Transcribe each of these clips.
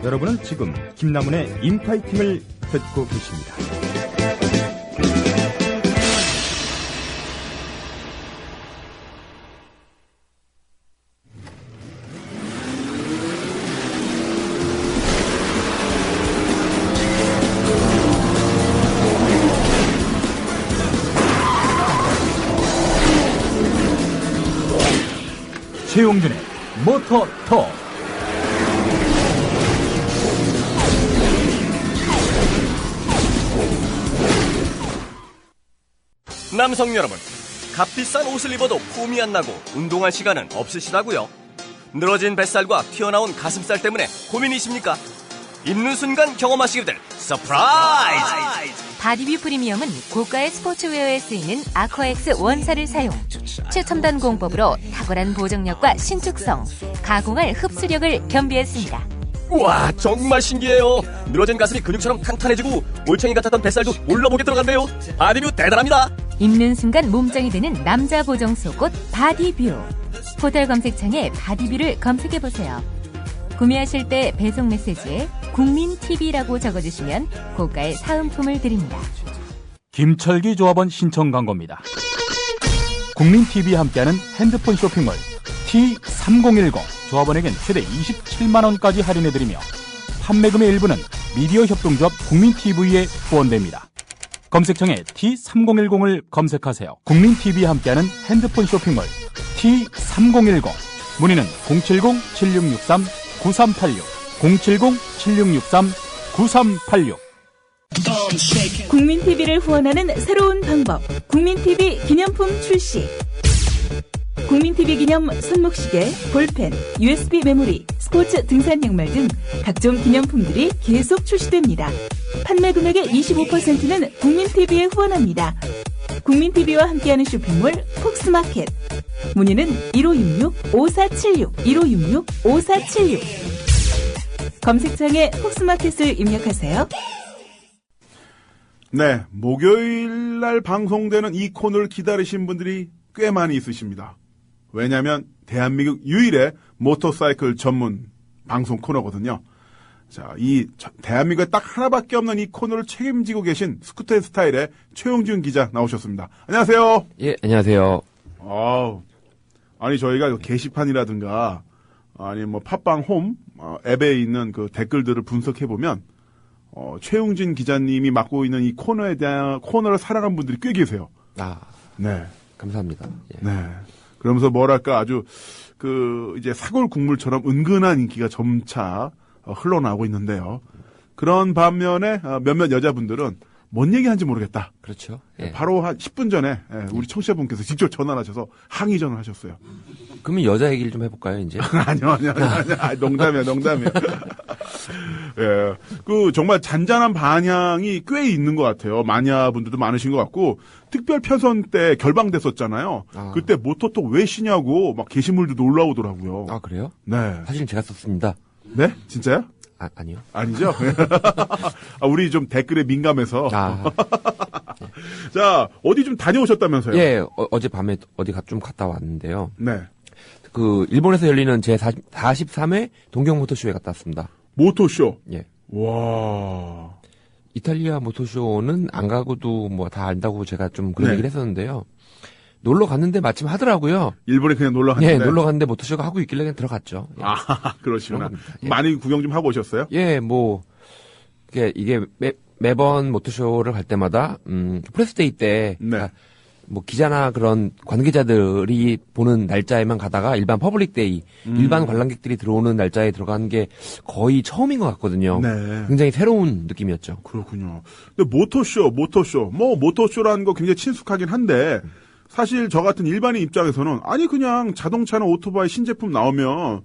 여러분은 지금 김남훈의 인파이팅을 듣고 계십니다. 최용준의 모터톡. 남성 여러분, 값비싼 옷을 입어도 폼이 안 나고 운동할 시간은 없으시다고요? 늘어진 뱃살과 튀어나온 가슴살 때문에 고민이십니까? 입는 순간 경험하시게 될 서프라이즈! 바디뷰 프리미엄은 고가의 스포츠웨어에 쓰이는 아쿠아엑스 원사를 사용, 최첨단 공법으로 탁월한 보정력과 신축성, 가공할 흡수력을 겸비했습니다. 우와, 정말 신기해요. 늘어진 가슴이 근육처럼 탄탄해지고 올챙이 같았던 뱃살도 올라보게 들어간대요. 바디뷰 대단합니다. 입는 순간 몸짱이 되는 남자 보정 속옷 바디뷰. 포털 검색창에 바디뷰를 검색해보세요. 구매하실 때 배송 메시지에 국민TV라고 적어주시면 고가의 사은품을 드립니다. 김철기 조합원 신청 광고입니다. 국민TV와 함께하는 핸드폰 쇼핑몰 T3010 조합원에겐 최대 27만원까지 할인해드리며 판매금의 일부는 미디어 협동조합 국민TV에 후원됩니다. 검색창에 T3010을 검색하세요. 국민TV와 함께하는 핸드폰 쇼핑몰 T3010. 문의는 070-7663-9386 070-7663-9386. 국민TV를 후원하는 새로운 방법, 국민TV 기념품 출시. 국민TV 기념 손목시계, 볼펜, USB 메모리, 스포츠 등산 양말 등 각종 기념품들이 계속 출시됩니다. 판매 금액의 25%는 국민TV에 후원합니다. 국민TV와 함께하는 쇼핑몰 폭스마켓. 문의는 1566-5476, 1566-5476. 검색창에 폭스마켓을 입력하세요. 네, 목요일 날 방송되는 이 코너를 기다리신 분들이 꽤 많이 있으십니다. 왜냐하면 대한민국 유일의 모터사이클 전문 방송 코너거든요. 자, 이 대한민국에 딱 하나밖에 없는 이 코너를 책임지고 계신 스쿠터 스타일의 최용준 기자 나오셨습니다. 안녕하세요. 예, 안녕하세요. 아니 저희가 게시판이라든가 아니 뭐 팟빵 홈 앱에 있는 그 댓글들을 분석해 보면 최용진 기자님이 맡고 있는 이 코너에 대한 코너를 사랑한 분들이 꽤 계세요. 네, 감사합니다. 예. 네, 그러면서 뭐랄까 아주 그 이제 사골 국물처럼 은근한 인기가 점차 흘러나오고 있는데요. 그런 반면에 몇몇 여자분들은 뭔 얘기하는지 모르겠다. 그렇죠. 예. 바로 한 10분 전에 우리 청취자분께서 직접 전화를 하셔서 항의 전화를 하셨어요. 그러면 여자 얘기를 좀 해볼까요, 이제? 아니요. 농담이에요. 예. 그, 정말 잔잔한 반향이 꽤 있는 것 같아요. 마니아분들도 많으신 것 같고, 특별 편선 때 결방됐었잖아요. 그때 모터톡 왜 쉬냐고 막 게시물도 올라오더라고요. 아, 그래요? 네. 사실은 제가 썼습니다. 네? 진짜요? 아니요. 아니죠? 우리 좀 댓글에 민감해서. 자, 어디 좀 다녀오셨다면서요? 예, 어젯밤에 어디 좀 갔다 왔는데요. 네. 그, 일본에서 열리는 제 43회 동경 모터쇼에 갔다 왔습니다. 모터쇼? 예. 와. 이탈리아 모터쇼는 안 가고도 뭐 다 안다고 제가 좀 그런 얘기를 했었는데요. 놀러 갔는데 마침 하더라고요. 일본에 그냥 놀러 갔는데? 예, 놀러 갔는데 모터쇼가 하고 있길래 그냥 들어갔죠. 예. 그러시구나. 예. 많이 구경 좀 하고 오셨어요? 예, 뭐, 이게 매번 모터쇼를 갈 때마다, 프레스데이 때, 네. 뭐 기자나 그런 관계자들이 보는 날짜에만 가다가 일반 퍼블릭데이, 일반 관람객들이 들어오는 날짜에 들어가는 게 거의 처음인 것 같거든요. 네. 굉장히 새로운 느낌이었죠. 그렇군요. 근데 모터쇼라는 거 굉장히 친숙하긴 한데, 사실 저 같은 일반인 입장에서는 아니 그냥 자동차나 오토바이 신제품 나오면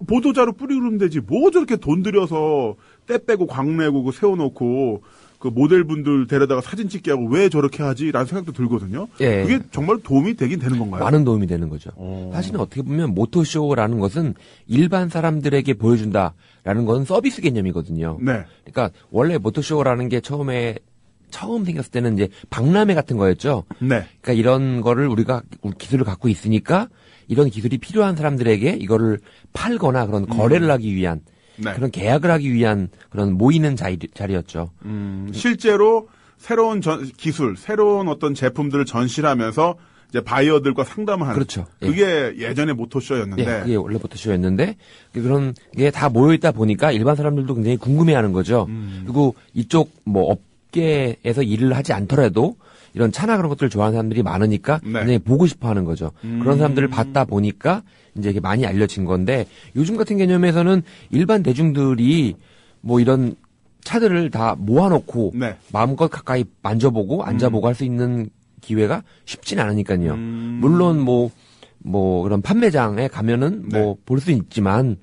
보도자료 뿌리면 되지 뭐 저렇게 돈 들여서 때 빼고 광 내고 세워놓고 그 모델분들 데려다가 사진 찍게 하고 왜 저렇게 하지라는 생각도 들거든요. 예. 그게 정말 도움이 되긴 되는 건가요? 많은 도움이 되는 거죠. 사실은 어떻게 보면 모터쇼라는 것은 일반 사람들에게 보여준다라는 건 서비스 개념이거든요. 네. 그러니까 원래 모터쇼라는 게 처음 생겼을 때는 이제 박람회 같은 거였죠. 네. 그러니까 이런 거를 우리가 기술을 갖고 있으니까 이런 기술이 필요한 사람들에게 이거를 팔거나 그런 거래를 하기 위한 네. 그런 계약을 하기 위한 그런 모이는 자리였죠. 실제로 새로운 기술, 새로운 어떤 제품들을 전시를 하면서 이제 바이어들과 상담을 하는. 그렇죠. 예. 그게 예전에 모토쇼였는데. 예, 그게 원래 모토쇼였는데 그런 게 다 모여 있다 보니까 일반 사람들도 굉장히 궁금해하는 거죠. 그리고 이쪽 뭐 업계에서 일을 하지 않더라도 이런 차나 그런 것들을 좋아하는 사람들이 많으니까 네. 굉장히 보고 싶어하는 거죠. 그런 사람들을 봤다 보니까 이제 이게 많이 알려진 건데 요즘 같은 개념에서는 일반 대중들이 뭐 이런 차들을 다 모아놓고 네. 마음껏 가까이 만져보고 앉아보고 할 수 있는 기회가 쉽진 않으니까요. 물론 뭐 그런 판매장에 가면은 네. 뭐 볼 수 있지만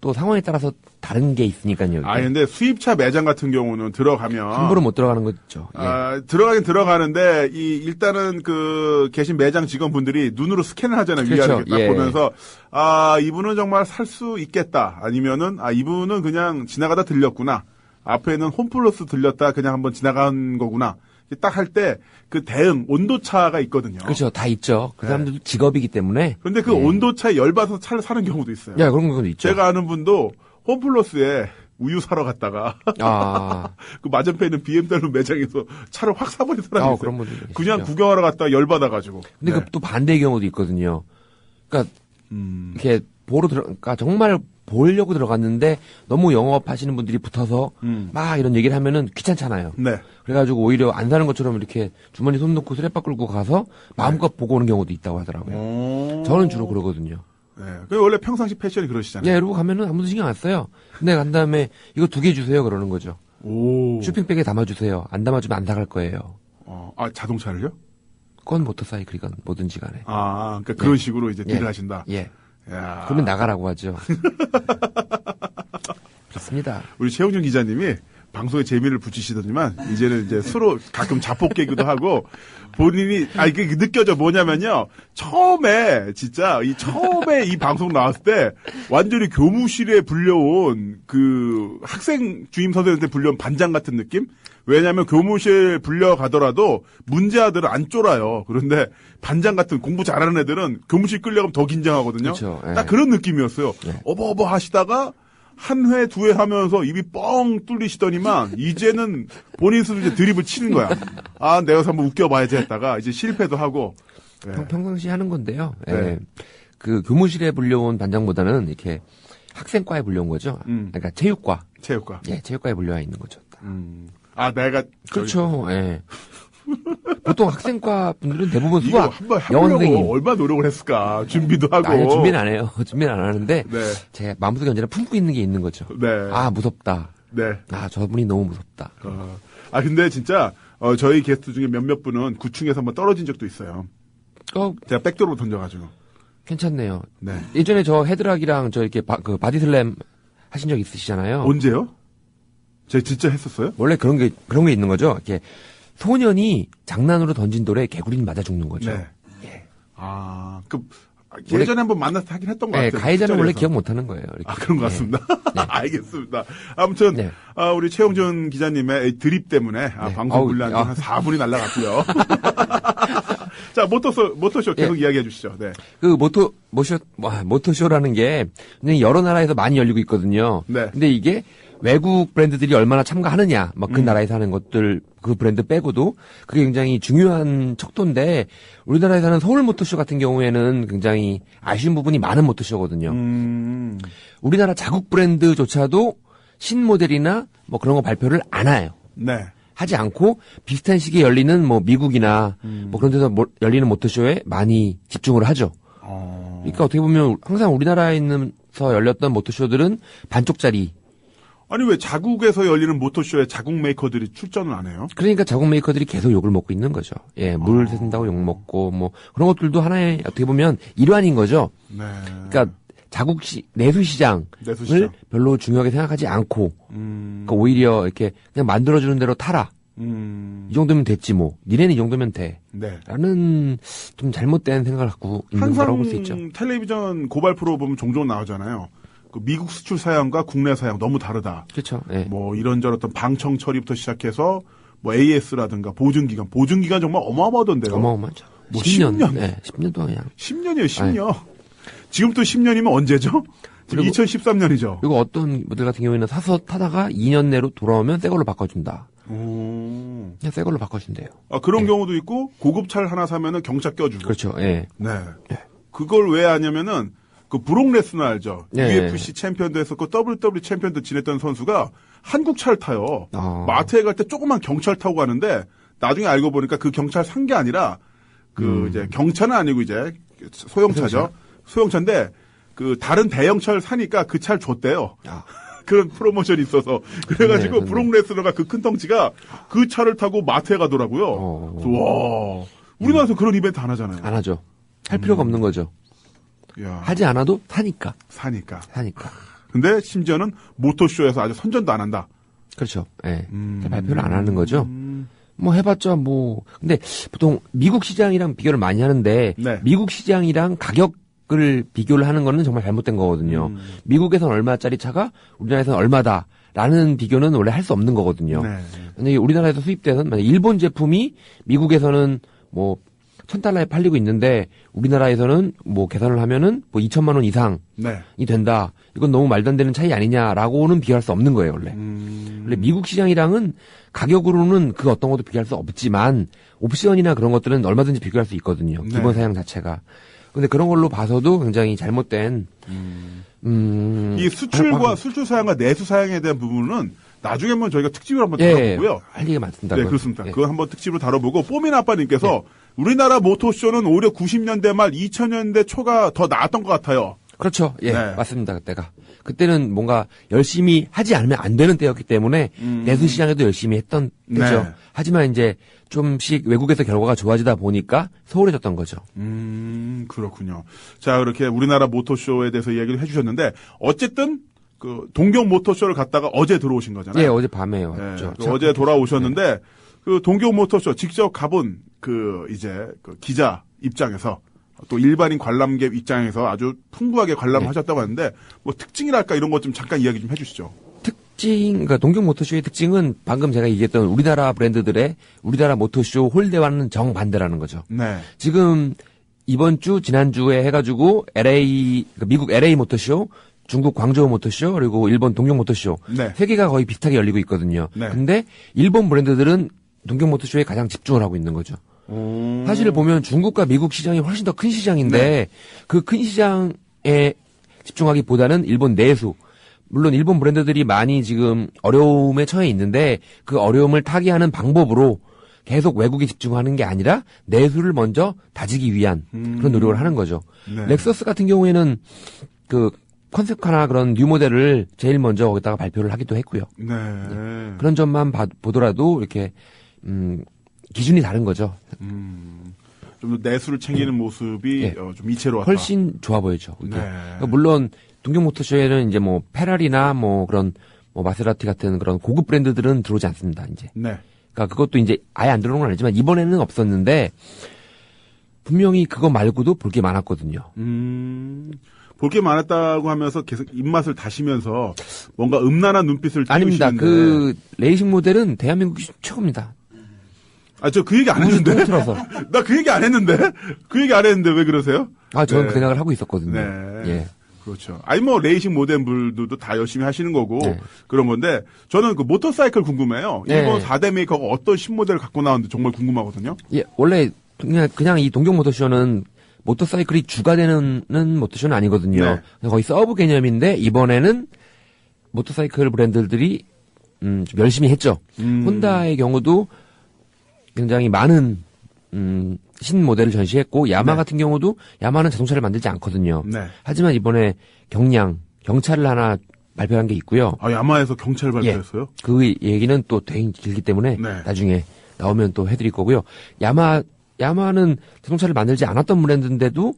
또 상황에 따라서 다른 게 있으니까요. 아, 근데 수입차 매장 같은 경우는 들어가면. 함부로 못 들어가는 거죠. 예. 들어가긴 들어가는데, 일단은 계신 매장 직원분들이 눈으로 스캔을 하잖아요. 그렇죠. 위아래 딱 예. 보면서, 이분은 정말 살 수 있겠다. 아니면은, 이분은 그냥 지나가다 들렸구나. 앞에는 홈플러스 들렸다. 그냥 한번 지나간 거구나. 딱 할 때, 그 대응, 온도차가 있거든요. 그렇죠. 다 있죠. 그 네. 사람들도 직업이기 때문에. 그런데 그 온도차에 열받아서 차를 사는 경우도 있어요. 야, 그런 것도 있죠. 제가 아는 분도 홈플러스에 우유 사러 갔다가 그 맞은편에 있는 BMW 매장에서 차를 확 사버린 사람이 있어요. 그런 분들 그냥 계시죠. 구경하러 갔다가 열받아가지고. 근데 네. 그 또 반대의 경우도 있거든요. 그러니까 이렇게 그러니까 정말 보려고 들어갔는데 너무 영업하시는 분들이 붙어서 막 이런 얘기를 하면은 귀찮잖아요. 네. 그래가지고 오히려 안 사는 것처럼 이렇게 주머니 손 넣고 수레바 끌고 가서 마음껏 보고 오는 경우도 있다고 하더라고요. 저는 주로 그러거든요. 네. 그 원래 평상시 패션이 그러시잖아요. 예, 이러고 가면은 아무도 신경 안 써요. 근데 간 다음에 이거 2개 주세요 그러는 거죠. 오. 쇼핑백에 담아주세요. 안 담아주면 안 사갈 거예요. 자동차를요? 그건 모터사이클이건 뭐든지 간에. 그러니까 그런 식으로 이제 딜을 하신다. 예. 야. 그러면 나가라고 하죠. 그렇습니다. 우리 최영준 기자님이 방송에 재미를 붙이시더니만 이제는 이제 서로 가끔 자폭 개그도 하고 본인이 이게 느껴져 뭐냐면요. 처음에 이 방송 나왔을 때 완전히 교무실에 불려온 그 학생 주임 선생님한테 불려온 반장 같은 느낌? 왜냐하면 교무실 불려가더라도 문제아들은 안 쫄아요. 그런데 반장 같은 공부 잘하는 애들은 교무실 끌려가면 더 긴장하거든요. 그렇죠. 예. 딱 그런 느낌이었어요. 예. 어버어버 하시다가 한 회, 2회 하면서 입이 뻥 뚫리시더니만 이제는 본인 스스로 이제 드립을 치는 거야. 내가 한번 웃겨봐야지 했다가 이제 실패도 하고. 예. 평상시 하는 건데요. 네. 예. 그 교무실에 불려온 반장보다는 이렇게 학생과에 불려온 거죠. 그러니까 체육과. 예, 체육과에 불려와 있는 거죠. 내가 그렇죠. 예. 보통 학생과 분들은 대부분 이거 수학, 한번 영어 해보려고 선생님. 얼마나 노력을 했을까. 준비도 하고. 아니요, 준비는 안 해요. 준비는 안 하는데 네. 제 마음속에 언제나 품고 있는 게 있는 거죠. 네. 무섭다. 네. 저분이 너무 무섭다. 근데 진짜 저희 게스트 중에 몇몇 분은 9층에서 한번 떨어진 적도 있어요. 제가 백도로 던져가지고. 괜찮네요. 네. 예전에 저 헤드락이랑 저 이렇게 바디슬램 하신 적 있으시잖아요. 언제요? 제가 진짜 했었어요? 원래 그런 게 있는 거죠. 이렇게 소년이 장난으로 던진 돌에 개구리는 맞아 죽는 거죠. 네. 예. 예전에 한번 만나서 하긴 했던 것 네, 같아요. 가해자는 원래 술자리에서. 기억 못 하는 거예요. 이렇게. 그런 것 같습니다. 네. 알겠습니다. 아무튼, 네. 우리 최영준 기자님의 드립 때문에 방송 분량 한 4분이 날라갔고요. 자, 모터쇼 계속 이야기해 주시죠. 네. 그 모터쇼라는 게 굉장히 여러 나라에서 많이 열리고 있거든요. 네. 근데 이게 외국 브랜드들이 얼마나 참가하느냐, 그 나라에서 하는 것들, 그 브랜드 빼고도 그게 굉장히 중요한 척도인데, 우리나라에서 하는 서울 모터쇼 같은 경우에는 굉장히 아쉬운 부분이 많은 모터쇼거든요. 우리나라 자국 브랜드조차도 신모델이나 뭐 그런 거 발표를 안 해요. 네. 하지 않고 비슷한 시기에 열리는 뭐 미국이나 뭐 그런 데서 열리는 모터쇼에 많이 집중을 하죠. 그러니까 어떻게 보면 항상 우리나라에서 열렸던 모터쇼들은 반쪽짜리. 아니 왜 자국에서 열리는 모터쇼에 자국 메이커들이 출전을 안 해요? 그러니까 자국 메이커들이 계속 욕을 먹고 있는 거죠. 예, 물 새는다고 욕 먹고 뭐 그런 것들도 하나의 어떻게 보면 일환인 거죠. 네. 그러니까 자국 내수 시장을 별로 중요하게 생각하지 않고 그러니까 오히려 이렇게 그냥 만들어주는 대로 타라. 이 정도면 됐지 뭐. 니네는 이 정도면 돼. 네. 라는 좀 잘못된 생각을 갖고 있는 거라고 볼 수 있죠. 항상 텔레비전 고발 프로 보면 종종 나오잖아요. 그 미국 수출 사양과 국내 사양 너무 다르다. 그렇죠. 네. 뭐 이런저런 어떤 방청 처리부터 시작해서 뭐 AS라든가 보증기간 정말 어마어마하던데요. 어마어마하죠. 뭐 10년. 10년. 네, 10년 동안 그냥. 10년이에요, 10년. 지금 또 10년이면 언제죠? 지금 2013년이죠. 그리고 어떤 모델 같은 경우에는 사서 타다가 2년 내로 돌아오면 새 걸로 바꿔준다. 그냥 새 걸로 바꿔준대요. 아, 그런 경우도 있고 고급 차를 하나 사면은 경차 껴주고. 그렇죠. 예. 네. 그걸 왜 하냐면은 그 브록 레스너 알죠? 네. UFC 챔피언도 했었고 WWE 챔피언도 지냈던 선수가 한국 차를 타요. 마트에 갈 때 조그만 경차를 타고 가는데 나중에 알고 보니까 그 경차를 산 게 아니라 그 이제 경차는 아니고 이제 소형차죠. 소형차인데 그 다른 대형차를 사니까 그 차를 줬대요. 그런 프로모션이 있어서 그래가지고 좋네. 브록 레스너가 그 큰 덩치가 그 차를 타고 마트에 가더라고요. 그래서 와, 우리나라에서 그런 이벤트 안 하잖아요. 안 하죠. 할 필요가 없는 거죠. 야, 하지 않아도 사니까. 사니까. 근데 심지어는 모토쇼에서 아주 선전도 안 한다. 그렇죠. 예. 발표를 안 하는 거죠. 뭐 해봤자 뭐 근데 보통 미국 시장이랑 비교를 많이 하는데 네. 미국 시장이랑 가격을 비교를 하는 거는 정말 잘못된 거거든요. 미국에선 얼마짜리 차가 우리나라에서는 얼마다라는 비교는 원래 할 수 없는 거거든요. 네. 근데 우리나라에서 수입돼서는 만약 일본 제품이 미국에서는 뭐 $1,000에 팔리고 있는데 우리나라에서는 뭐 계산을 하면은 뭐 2천만 원 이상이 네. 된다. 이건 너무 말도 안 되는 차이 아니냐라고는 비교할 수 없는 거예요, 원래. 원래 미국 시장이랑은 가격으로는 그 어떤 것도 비교할 수 없지만 옵션이나 그런 것들은 얼마든지 비교할 수 있거든요. 네. 기본 사양 자체가. 근데 그런 걸로 봐서도 굉장히 잘못된 이 수출과 수출 사양과 내수 사양에 대한 부분은 나중에 한번 저희가 특집을 한번 예, 다뤄보고요. 할 얘기가 많습니다. 네, 그건. 그렇습니다. 예. 그거 한번 특집으로 다뤄보고 뽀민 아빠님께서 우리나라 모토쇼는 오히려 90년대 말 2000년대 초가 더 나았던 것 같아요. 그렇죠. 예, 네. 맞습니다. 그때가. 그때는 뭔가 열심히 하지 않으면 안 되는 때였기 때문에 내수 시장에도 열심히 했던 때죠. 네. 하지만 이제 좀씩 외국에서 결과가 좋아지다 보니까 소홀해졌던 거죠. 그렇군요. 자, 그렇게 우리나라 모토쇼에 대해서 이야기를 해주셨는데 어쨌든 그 동경 모토쇼를 갔다가 어제 들어오신 거잖아요. 예, 어제 밤에 네, 왔죠. 그 어제 돌아오셨는데 그 동경 모터쇼 직접 가본 그 이제 그 기자 입장에서 또 일반인 관람객 입장에서 아주 풍부하게 관람하셨다고 하는데 뭐 특징이랄까 이런 것 좀 잠깐 이야기 좀 해주시죠. 그러니까 동경 모터쇼의 특징은 방금 제가 얘기했던 우리나라 브랜드들의 우리나라 모터쇼 홀대와는 정반대라는 거죠. 네. 지금 이번 주 지난주에 해가지고 그러니까 미국 LA 모터쇼, 중국 광저우 모터쇼, 그리고 일본 동경 모터쇼 네. 세 개가 거의 비슷하게 열리고 있거든요. 네. 근데 일본 브랜드들은 동경 모터쇼에 가장 집중을 하고 있는 거죠. 사실 보면 중국과 미국 시장이 훨씬 더 큰 시장인데 네. 그 큰 시장에 집중하기보다는 일본 내수, 물론 일본 브랜드들이 많이 지금 어려움에 처해 있는데 그 어려움을 타개하는 방법으로 계속 외국에 집중하는 게 아니라 내수를 먼저 다지기 위한 그런 노력을 하는 거죠. 네. 렉서스 같은 경우에는 그 컨셉카나 그런 뉴 모델을 제일 먼저 거기다가 발표를 하기도 했고요. 네. 그런 점만 보더라도 이렇게 기준이 다른 거죠. 좀 더 내수를 챙기는 모습이 예. 좀 이채로웠다. 훨씬 좋아 보이죠. 이게. 네. 그러니까 물론 동경 모터쇼에는 이제 뭐 페라리나 뭐 그런 뭐 마세라티 같은 그런 고급 브랜드들은 들어오지 않습니다. 이제. 네. 그러니까 그것도 이제 아예 안 들어오는 건 아니지만 이번에는 없었는데 분명히 그거 말고도 볼 게 많았거든요. 볼 게 많았다고 하면서 계속 입맛을 다시면서 뭔가 음란한 눈빛을 아닙니다. 띄우시는데. 그 레이싱 모델은 대한민국 최고입니다. 아, 저 그 얘기 안 했는데. 통틀어서. 나 그 얘기 안 했는데. 그 얘기 안 했는데 왜 그러세요? 아, 저는 네. 그 생각을 하고 있었거든요. 네. 예. 그렇죠. 아니 뭐 레이싱 모델분들도 다 열심히 하시는 거고 네. 그런 건데 저는 그 모터사이클 궁금해요. 네. 일본 4대 메이커가 어떤 신모델을 갖고 나왔는지 정말 궁금하거든요. 예, 원래 그냥 이 동경 모터쇼는 모터사이클이 주가 되는 모터쇼는 아니거든요. 네. 그냥 거의 서브 개념인데 이번에는 모터사이클 브랜드들이 좀 열심히 했죠. 혼다의 경우도 굉장히 많은 신모델을 전시했고 야마 네. 같은 경우도 야마는 자동차를 만들지 않거든요. 네. 하지만 이번에 경차를 하나 발표한 게 있고요. 아, 야마에서 경찰 발표했어요? 그 얘기는 또 되게 길기 때문에 네. 나중에 나오면 또 해드릴 거고요. 야마는 자동차를 만들지 않았던 브랜드인데도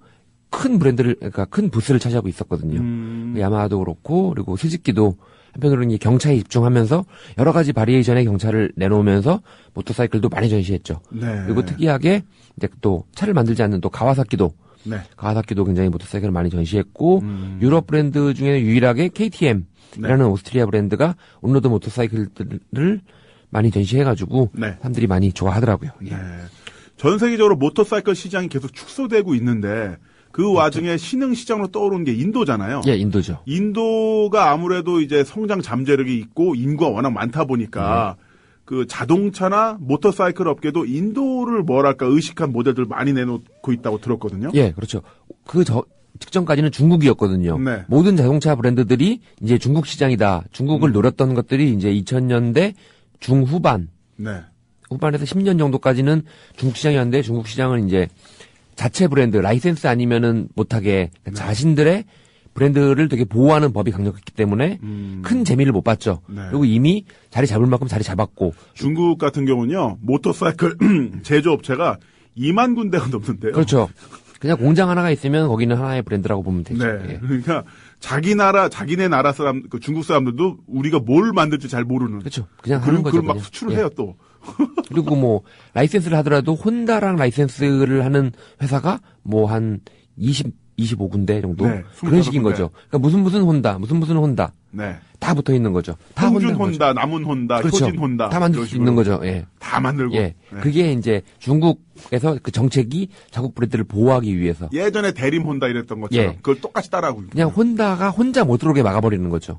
그러니까 큰 부스를 차지하고 있었거든요. 야마도 그렇고 그리고 스즈키도 한편으로는 이 경차에 집중하면서 여러 가지 바리에이션의 경차를 내놓으면서 모터사이클도 많이 전시했죠. 네. 그리고 특이하게 이제 또 차를 만들지 않는 또 가와사키도 굉장히 모터사이클을 많이 전시했고 유럽 브랜드 중에 유일하게 KTM이라는 오스트리아 브랜드가 온로드 모터사이클들을 많이 전시해가지고 사람들이 많이 좋아하더라고요. 네. 전 세계적으로 모터사이클 시장이 계속 축소되고 있는데 그 와중에 신흥 시장으로 떠오르는 게 인도잖아요. 예, 인도죠. 인도가 아무래도 이제 성장 잠재력이 있고 인구가 워낙 많다 보니까 그 자동차나 모터사이클 업계도 인도를 뭐랄까 의식한 모델들 많이 내놓고 있다고 들었거든요. 예, 그렇죠. 직전까지는 중국이었거든요. 네. 모든 자동차 브랜드들이 이제 중국 시장이다. 중국을 노렸던 것들이 이제 2000년대 중후반, 네. 후반에서 10년 정도까지는 중국 시장이었는데 중국 시장은 이제 자체 브랜드, 라이센스 아니면은 못하게 자신들의 브랜드를 되게 보호하는 법이 강력했기 때문에 큰 재미를 못 봤죠. 네. 그리고 이미 자리 잡을 만큼 자리 잡았고. 중국 같은 경우는요, 모터사이클 제조업체가 2만 군데가 넘는데요. 그렇죠. 그냥 공장 하나가 있으면 거기는 하나의 브랜드라고 보면 되죠. 네. 예. 그러니까 자기네 나라 사람, 그 중국 사람들도 우리가 뭘 만들지 잘 모르는. 그렇죠. 그냥 하는 그리고 거죠. 그걸 막 그냥. 수출을 예. 해요 또. 그리고 뭐 라이센스를 하더라도 혼다랑 라이센스를 하는 회사가 뭐 한 25군데 정도 네, 그런 식인 25군데. 거죠. 그러니까 무슨 혼다, 무슨 혼다 네. 다 붙어 있는 거죠. 다 홍준 혼다인 거죠. 혼다, 남은 혼다, 그렇죠. 효진 혼다. 다 만들 이런 수 식으로 있는 거죠. 예. 다 만들고. 예. 네. 그게 이제 중국에서 그 정책이 자국 브랜드를 보호하기 위해서 예전에 대림 혼다 이랬던 것처럼 예. 그걸 똑같이 따라하고 있고. 그냥 혼다가 혼자 못 들어오게 막아버리는 거죠.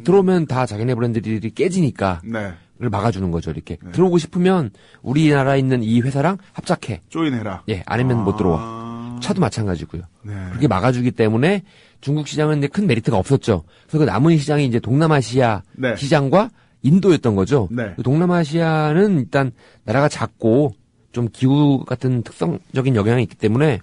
들어오면 다 자기네 브랜드들이 깨지니까 네. 그걸 막아주는 거죠. 이렇게 들어오고 싶으면 우리나라에 있는 이 회사랑 합작해. 조인해라. 예, 아니면 못 들어와. 차도 마찬가지고요. 네. 그렇게 막아주기 때문에 중국 시장은 이제 큰 메리트가 없었죠. 그래서 그 남은 시장이 이제 동남아시아 네. 시장과 인도였던 거죠. 네. 그 동남아시아는 일단 나라가 작고 좀 기후 같은 특성적인 영향이 있기 때문에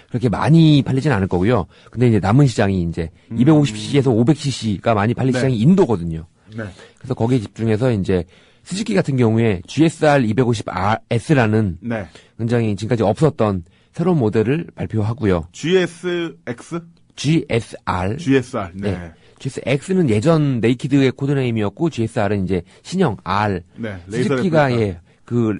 그렇게 많이 팔리진 않을 거고요. 근데 이제 남은 시장이 이제 250cc에서 500cc가 많이 팔릴 네. 시장이 인도거든요. 네. 그래서 거기에 집중해서 이제 스즈키 같은 경우에 GSR 250S라는 네. 굉장히 지금까지 없었던 새로운 모델을 발표하고요. GSX? GSR. GSR. 네. 네. GSX는 예전 네이키드의 코드네임이었고 GSR은 이제 신형 R. 네. 레이저 스즈키가 레플리카. 예, 그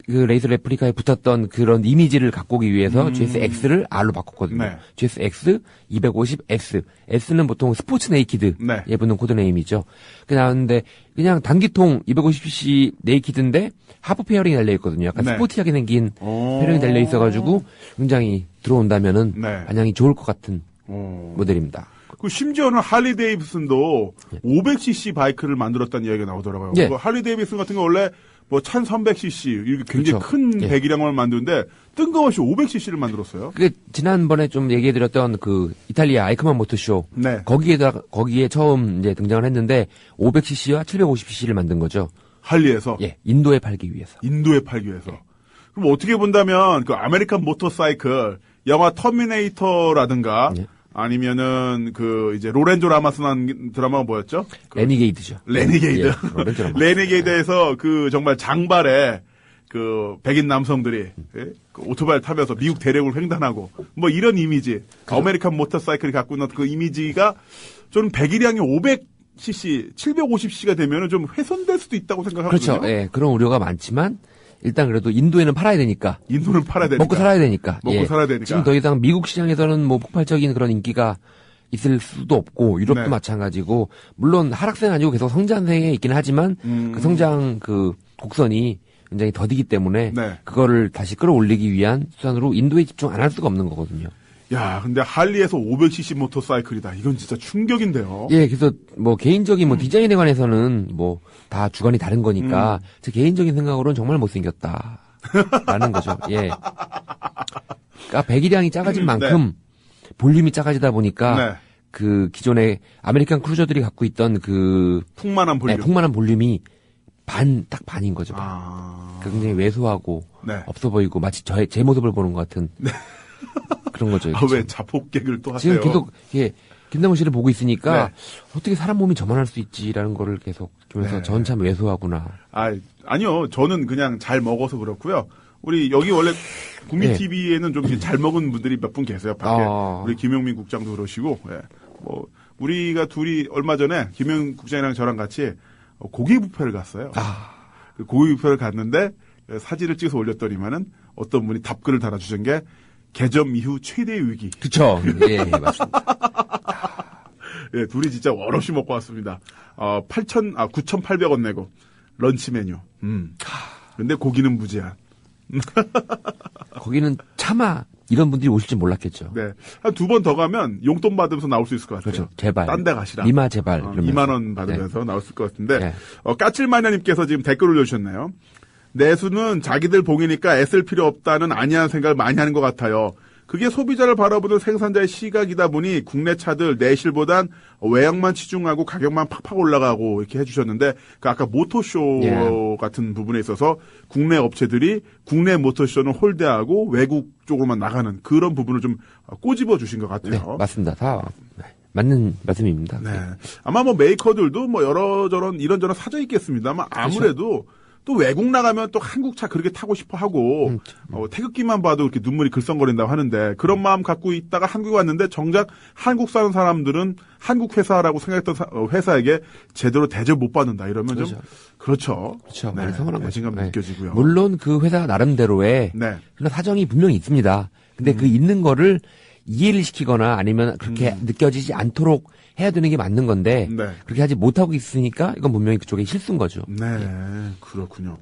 레이저 레플리카에 붙었던 그런 이미지를 갖고 오기 위해서 GSX를 R로 바꿨거든요. 네. GSX 250S. S는 보통 스포츠 네이키드에 네. 붙는 코드네임이죠. 그 나왔는데 그냥 단기통 250cc 네이키드인데 하프 페어링이 달려 있거든요. 약간 네. 스포티하게 생긴 페어링이 달려 있어가지고 굉장히 들어온다면은 네. 반향이 좋을 것 같은 모델입니다. 그 심지어는 할리 데이비슨도 500cc 바이크를 만들었다는 이야기가 나오더라고요. 예. 그 할리 데이비슨 같은 거 원래 뭐 1300cc 이렇게 굉장히 그렇죠. 큰 예. 배기량을 만드는데 뜬금없이 500cc를 만들었어요. 그게 지난번에 좀 얘기해드렸던 그 이탈리아 아이크만 모터쇼 네. 거기에 처음 이제 등장을 했는데 500cc와 750cc를 만든 거죠. 할리에서 예, 인도에 팔기 위해서. 인도에 팔기 위해서. 그럼 어떻게 본다면 그 아메리칸 모터사이클 영화 터미네이터라든가 예. 아니면은 그 이제 로렌조 라마스 난 드라마가 뭐였죠? 그 레니게이드죠. 레니게이드. 예, 로렌조 라마스. 레니게이드에서 그 정말 장발에 그 백인 남성들이 예? 그 오토바이를 타면서 미국 대륙을 횡단하고 뭐 이런 이미지. 아메리칸 모터사이클이 갖고 있는 그 이미지가 저는 배기량이 500cc, 750cc가 되면은 좀 훼손될 수도 있다고 생각하거든요. 그렇죠. 예, 그런 우려가 많지만 일단 그래도 인도에는 팔아야 되니까. 인도는 팔아야 되니까. 먹고 살아야 되니까. 먹고 예. 살아야 되니까. 지금 더 이상 미국 시장에서는 뭐 폭발적인 그런 인기가 있을 수도 없고 유럽도 네. 마찬가지고 물론 하락세는 아니고 계속 성장세에 있기는 하지만 그 성장 그 곡선이 굉장히 더디기 때문에 네. 그거를 다시 끌어올리기 위한 수단으로 인도에 집중 안 할 수가 없는 거거든요. 야, 근데 할리에서 500cc 모터사이클이다. 이건 진짜 충격인데요. 예, 그래서 뭐 개인적인 뭐 디자인에 관해서는 뭐 다 주관이 다른 거니까 제 개인적인 생각으로는 정말 못생겼다라는 거죠. 예. 그러니까 배기량이 작아진 만큼 볼륨이 작아지다 보니까 네. 그 기존의 아메리칸 크루저들이 갖고 있던 그 풍만한 볼륨. 네, 풍만한 볼륨이 딱 반인 거죠. 반. 아. 굉장히 왜소하고 네. 없어 보이고 마치 제 모습을 보는 것 같은 그런 거죠. 아, 왜 자폭객을 또 하세요? 지금 계속 예, 김남훈 씨를 보고 있으니까 네. 어떻게 사람 몸이 저만할 수 있지라는 거를 계속 보면서 네. 전 참 왜소하구나. 아니요. 저는 그냥 잘 먹어서 그렇고요. 우리 여기 원래 국민 예. TV에는 좀 잘 먹은 분들이 몇 분 계세요. 밖에 아. 우리 김용민 국장도 그러시고, 예. 뭐 우리가 둘이 얼마 전에 김용민 국장이랑 저랑 같이 고기 뷔페를 갔어요. 그 고기 뷔페를 갔는데 사진을 찍어서 올렸더니만은 어떤 분이 답글을 달아주신 게 개점 이후 최대의 위기. 그쵸. 예, 맞습니다. 예, 둘이 진짜 월없이 먹고 왔습니다. 9,800원 내고 런치 메뉴. 근데 고기는 무제한. 거기는 차마 이런 분들이 오실 줄 몰랐겠죠. 네. 한 2번 더 가면 용돈 받으면서 나올 수 있을 것 같아요. 그렇죠. 제발. 딴 데 가시라. 이마 제발. 이러면서. 2만 원 받으면서 나왔을 것 같은데 네. 까칠마녀님께서 지금 댓글 올려주셨네요. 내수는 자기들 봉이니까 애쓸 필요 없다는 안이한 생각을 많이 하는 것 같아요. 그게 소비자를 바라보는 생산자의 시각이다 보니 국내 차들 내실보단 외형만 치중하고 가격만 팍팍 올라가고 이렇게 해주셨는데 그 아까 모토쇼 같은 부분에 있어서 국내 업체들이 국내 모토쇼는 홀대하고 외국 쪽으로만 나가는 그런 부분을 좀 꼬집어 주신 것 같아요. 네, 맞습니다. 다 맞는 말씀입니다. 네. 아마 뭐 메이커들도 뭐 이런저런 사져 있겠습니다만 아무래도 또 외국 나가면 또 한국 차 그렇게 타고 싶어 하고 태극기만 봐도 이렇게 눈물이 글썽거린다고 하는데 그런 마음 갖고 있다가 한국에 왔는데 정작 한국 사는 사람들은 한국 회사라고 생각했던 회사에게 제대로 대접 못 받는다 이러면 그렇죠. 좀 그렇죠. 그렇죠. 많이 서운한 거죠. 배신감 네. 느껴지고요. 물론 그 회사 나름대로의 네. 그런 사정이 분명히 있습니다. 근데 그 있는 거를 이해를 시키거나 아니면 그렇게 느껴지지 않도록 해야 되는 게 맞는 건데 네. 그렇게 하지 못하고 있으니까 이건 분명히 그쪽에 실수인 거죠. 네, 그렇군요.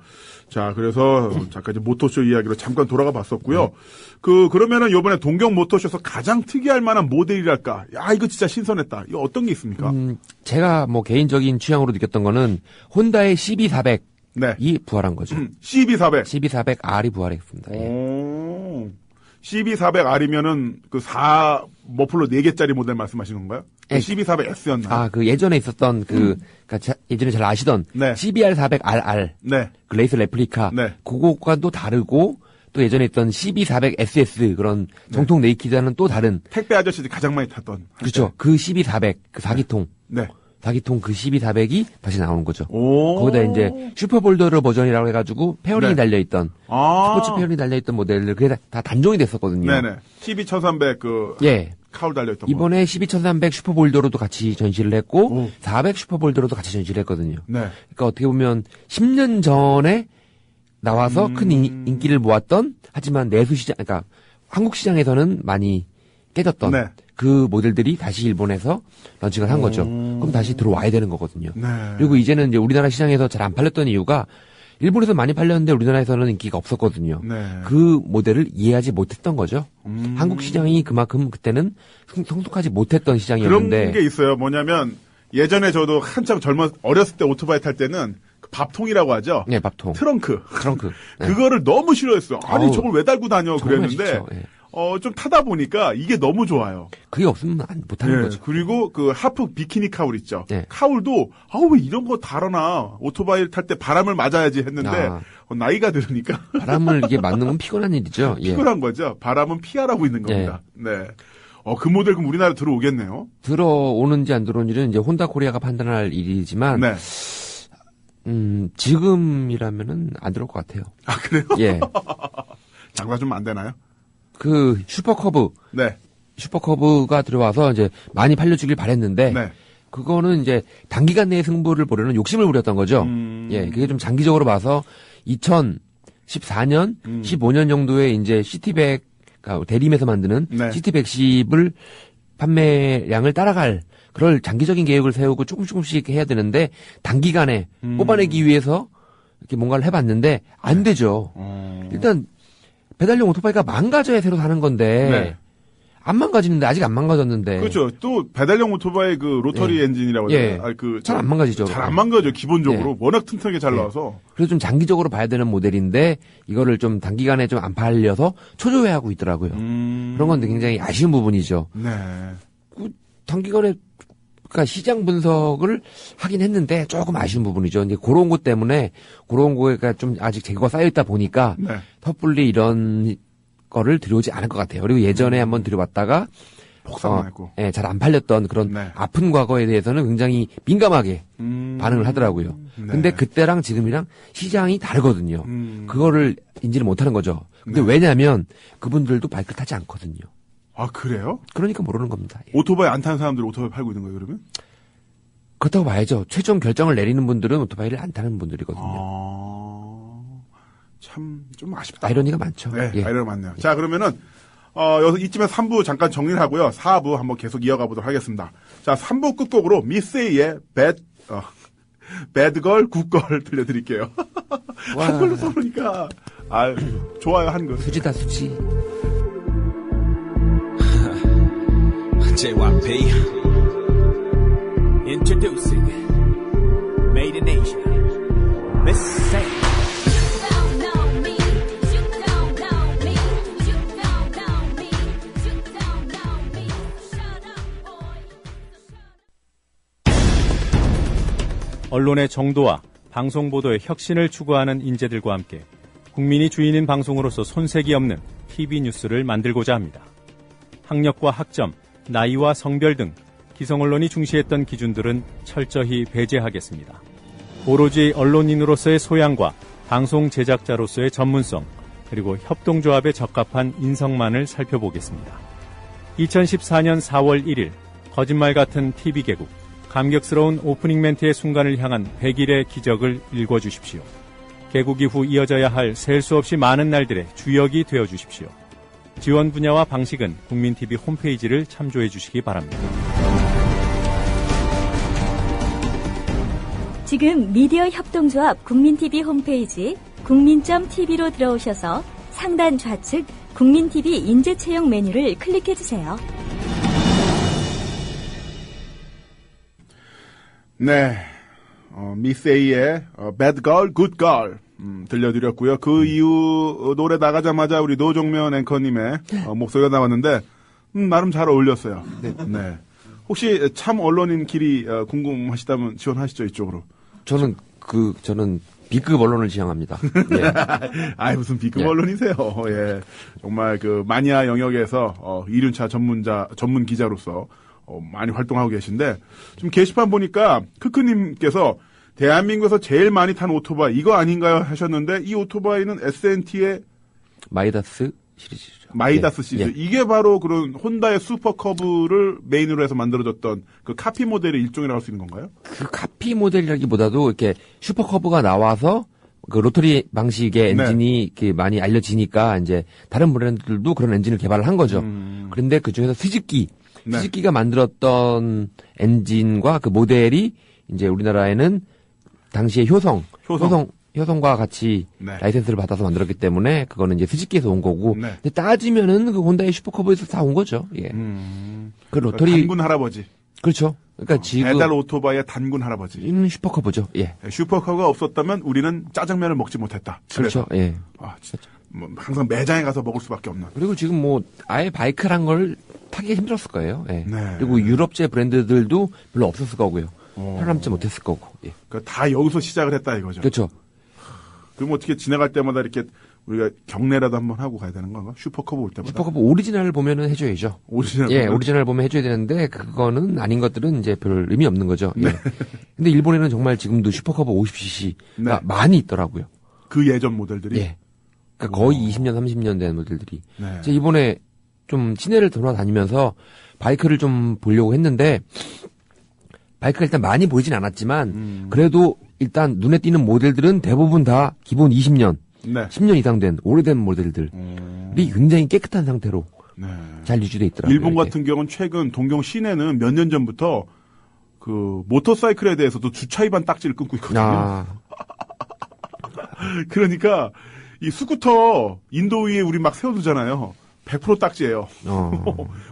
자, 그래서 잠깐 이제 모토쇼 이야기로 잠깐 돌아가 봤었고요. 그러면은 요번에 동경 모토쇼에서 가장 특이할 만한 모델이랄까? 야, 이거 진짜 신선했다. 이거 어떤 게 있습니까? 제가 뭐 개인적인 취향으로 느꼈던 거는 혼다의 CB400이 네. 부활한 거죠. CB400. CB400R이 부활했습니다. 예. 오. CB400R이면은 그 4 머플러 4개짜리 모델 말씀하시는 건가요? 예. CB400S였나요? 아, 그 예전에 있었던 그러니까 예전에 잘 아시던 네. CBR400RR 네. 그 레이스 레플리카 네. 그거과도 다르고 또 예전에 있던 CB400SS 그런 정통 네이키드와는 또 다른 택배 아저씨들이 가장 많이 탔던. 그렇죠. 그 CB400 그 4기통 네. 4기통 그 CB400이 다시 나오는 거죠. 오. 거기다 이제 슈퍼볼더러 버전이라고 해가지고 페어링이 네. 달려있던 아. 스포츠 페어링이 달려있던 모델들 그게 다 단종이 됐었거든요. 네네. CB1300 그. 예. 카울 달려있던 거. 이번에 12300 슈퍼볼더로도 같이 전시를 했고 오. 400 슈퍼볼더로도 같이 전시를 했거든요. 네. 그러니까 어떻게 보면 10년 전에 나와서 큰 인기를 모았던 하지만 내수 시장 그러니까 한국 시장에서는 많이 깨졌던 네. 그 모델들이 다시 일본에서 런칭을 한 거죠. 그럼 다시 들어와야 되는 거거든요. 네. 그리고 이제는 이제 우리나라 시장에서 잘 안 팔렸던 이유가 일본에서 많이 팔렸는데 우리나라에서는 인기가 없었거든요. 네. 그 모델을 이해하지 못했던 거죠. 한국 시장이 그만큼 그때는 성숙하지 못했던 시장이었는데 그런 게 있어요. 뭐냐면 예전에 저도 한참 어렸을 때 오토바이 탈 때는 그 밥통이라고 하죠. 네, 밥통. 트렁크. 네. 그거를 너무 싫어했어요. 아니 어우, 저걸 왜 달고 다녀 정말 그랬는데 싫죠. 예. 좀 타다 보니까 이게 너무 좋아요. 그게 없으면 못하는 예, 거죠. 그리고 그 하프 비키니 카울 있죠. 네. 카울도 왜 이런 거 달아나 오토바이를 탈 때 바람을 맞아야지 했는데 아. 나이가 들으니까 바람을 이게 맞는 건 피곤한 일이죠. 예. 피곤한 거죠. 바람은 피하라고 있는 겁니다. 네. 그 모델 그럼 우리나라 들어오겠네요. 들어오는지 안 들어오는지는 이제 혼다 코리아가 판단할 일이지만 네. 지금이라면은 안 들어올 것 같아요. 아 그래요? 예. 장사 좀 안 되나요? 그 슈퍼커브 네. 슈퍼커브가 들어와서 이제 많이 팔려주길 바랬는데 네. 그거는 이제 단기간 내에 승부를 보려는 욕심을 부렸던 거죠. 예, 그게 좀 장기적으로 봐서 2014년, 15년 정도에 이제 시티백, 그러니까 대림에서 만드는 네. 시티백 10을 판매량을 따라갈 그럴 장기적인 계획을 세우고 조금씩 해야 되는데 단기간에 뽑아내기 위해서 이렇게 뭔가를 해봤는데 안 되죠. 일단 배달용 오토바이가 망가져야 새로 사는 건데 네. 안 망가지는데 아직 안 망가졌는데 그렇죠. 또 배달용 오토바이 그 로터리 예. 엔진이라고 예. 하죠. 잘 안 망가지죠. 잘 안 망가져 기본적으로 예. 워낙 튼튼하게 잘 예. 나와서. 그래서 좀 장기적으로 봐야 되는 모델인데 이거를 좀 단기간에 좀 안 팔려서 초조해하고 있더라고요. 그런 건데 굉장히 아쉬운 부분이죠. 네. 단기간에 그러니까 시장 분석을 하긴 했는데 조금 아쉬운 부분이죠. 이제 그런 것 때문에 그런 거가 좀 아직 재고가 쌓여 있다 보니까 네. 섣불리 이런 거를 들여오지 않을 것 같아요. 그리고 예전에 한번 들여봤다가 폭삭했고. 예, 잘 안 팔렸던 그런 네. 아픈 과거에 대해서는 굉장히 민감하게 반응을 하더라고요. 네. 근데 그때랑 지금이랑 시장이 다르거든요. 그거를 인지를 못하는 거죠. 근데 네. 왜냐하면 그분들도 바이크를 타지 않거든요. 아 그래요? 그러니까 모르는 겁니다. 예. 오토바이 안 타는 사람들 오토바이 팔고 있는 거예요 그러면? 그렇다고 봐야죠. 최종 결정을 내리는 분들은 오토바이를 안 타는 분들이거든요. 참 좀 아쉽다. 아이러니가 많죠. 네, 예. 아이러니 많네요. 자 그러면은 여기서 이쯤에서 3부 잠깐 정리를 하고요. 4부 한번 계속 이어가 보도록 하겠습니다. 자 3부 끝곡으로 미세이의 배드걸 굿걸 들려드릴게요. 와. 한글로 써보니까 좋아요 한글. 수지다 수지. JYP Introducing Made in Asia Miss Sam. 언론의 정도와 방송보도의 혁신을 추구하는 인재들과 함께 국민이 주인인 방송으로서 손색이 없는 TV 뉴스를 만들고자 합니다. 학력과 학점, 나이와 성별 등 기성언론이 중시했던 기준들은 철저히 배제하겠습니다. 오로지 언론인으로서의 소양과 방송 제작자로서의 전문성, 그리고 협동조합에 적합한 인성만을 살펴보겠습니다. 2014년 4월 1일 거짓말 같은 TV 개국, 감격스러운 오프닝 멘트의 순간을 향한 100일의 기적을 읽어주십시오. 개국 이후 이어져야 할 셀 수 없이 많은 날들의 주역이 되어주십시오. 지원 분야와 방식은 국민TV 홈페이지를 참조해 주시기 바랍니다. 지금 미디어 협동조합 국민TV 홈페이지 국민.tv로 들어오셔서 상단 좌측 국민TV 인재 채용 메뉴를 클릭해주세요. 네, 미스 A의 Bad Girl, Good Girl 들려드렸고요. 그 이후 노래 나가자마자 우리 노종면 앵커님의 목소리가 나왔는데 나름 잘 어울렸어요. 네. 혹시 참 언론인 길이 궁금하시다면 지원하시죠, 이쪽으로. 저는 B급 언론을 지향합니다. 예. 아이, 무슨 B급 언론이세요. 예. 정말 그 마니아 영역에서 2륜차 전문 기자로서 많이 활동하고 계신데, 지금 게시판 보니까 크크님께서 대한민국에서 제일 많이 탄 오토바이 이거 아닌가요 하셨는데, 이 오토바이는 S&T의 마이다스 시리즈죠. 마이다스 시리즈. 이게 바로 그런 혼다의 슈퍼커브를 메인으로 해서 만들어졌던 그 카피 모델의 일종이라고 할 수 있는 건가요? 그 카피 모델이라기보다도 이렇게 슈퍼커브가 나와서 그 로터리 방식의 엔진이 이렇게 많이 알려지니까 이제 다른 브랜드들도 그런 엔진을 개발을 한 거죠. 그런데 그 중에서 스즈키가 만들었던 엔진과 그 모델이 이제 우리나라에는 당시에 효성과 같이 라이센스를 받아서 만들었기 때문에 그거는 이제 스즈키에서 온 거고. 근데 따지면은 그 혼다의 슈퍼커브에서 다 온 거죠. 예. 그 로터리 단군 할아버지. 그렇죠. 그러니까 지금 배달 오토바이의 단군 할아버지. 슈퍼커브죠. 예. 슈퍼커브가 없었다면 우리는 짜장면을 먹지 못했다. 그렇죠. 예. 뭐 항상 매장에 가서 먹을 수밖에 없는. 그리고 지금 뭐 아예 바이크란 걸 타기 힘들었을 거예요. 예. 그리고 유럽제 브랜드들도 별로 없었을 거고요. 살아남지 못했을 거고. 예. 그러니까 다 여기서 시작을 했다 이거죠. 그렇죠. 그럼 어떻게 지나갈 때마다 이렇게 우리가 경례라도 한번 하고 가야 되는 건가? 슈퍼커브 올 때마다. 슈퍼커브 오리지널을 보면은 해줘야죠. 오리지널 보면 해줘야 되는데 그거는 아닌 것들은 이제 별 의미 없는 거죠. 예. 근데 일본에는 정말 지금도 슈퍼커브 50cc가 많이 있더라고요. 그 예전 모델들이. 예. 그러니까 거의 20년, 30년 된 모델들이. 제가 이번에 좀 시내를 돌아다니면서 바이크를 좀 보려고 했는데 바이크가 일단 많이 보이진 않았지만 그래도 일단 눈에 띄는 모델들은 대부분 다 기본 20년, 10년 이상 된 오래된 모델들이 굉장히 깨끗한 상태로 잘 유지돼 있더라고요. 일본 같은 경우는 최근 동경 시내는 몇 년 전부터 그 모터사이클에 대해서도 주차 위반 딱지를 끊고 있거든요. 그러니까 이 스쿠터 인도 위에 우리 막 세워두잖아요. 100% 딱지예요.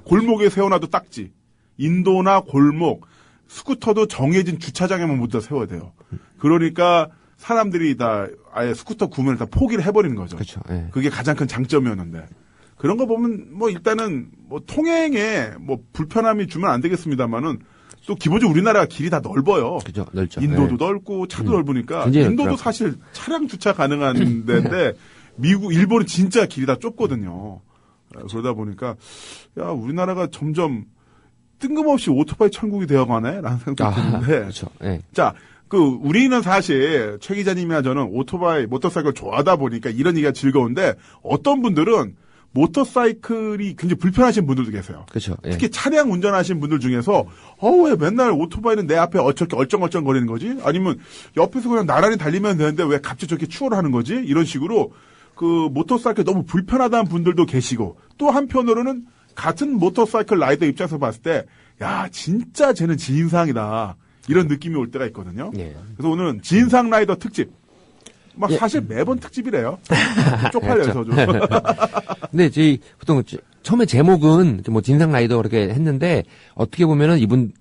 골목에 세워놔도 딱지. 인도나 골목, 스쿠터도 정해진 주차장에만 모두 다 세워야 돼요. 그러니까 사람들이 다 아예 스쿠터 구매를 다 포기를 해버리는 거죠. 그렇죠. 그게 가장 큰 장점이었는데. 그런 거 보면 뭐 일단은 뭐 통행에 뭐 불편함이 주면 안 되겠습니다만은 또 기본적으로 우리나라가 길이 다 넓어요. 그죠, 넓죠. 인도도 넓고 차도 넓으니까 인도도 사실 차량 주차 가능한 데인데 일본은 진짜 길이 다 좁거든요. 그러다 보니까 야 우리나라가 점점 뜬금없이 오토바이 천국이 되어가네라는 생각도 드는데. 그렇죠. 자, 우리는 사실 최 기자님이나 저는 모터사이클 좋아하다 보니까 이런 얘기가 즐거운데 어떤 분들은 모터사이클이 굉장히 불편하신 분들도 계세요. 그렇죠. 특히 차량 운전하시는 분들 중에서 왜 맨날 오토바이는 내 앞에 어떻게 얼쩡얼쩡 거리는 거지? 아니면 옆에서 그냥 나란히 달리면 되는데 왜 갑자기 저렇게 추월을 하는 거지? 이런 식으로 그 모터사이클 너무 불편하다는 분들도 계시고 또 한편으로는 같은 모터사이클 라이더 입장에서 봤을 때 야 진짜 쟤는 진상이다 이런 느낌이 올 때가 있거든요. 그래서 오늘은 진상 라이더 특집. 사실 매번 특집이래요. 쪽팔려서 좀. 근데 보통 처음에 제목은 뭐 진상 라이더 그렇게 했는데 어떻게 보면은 이분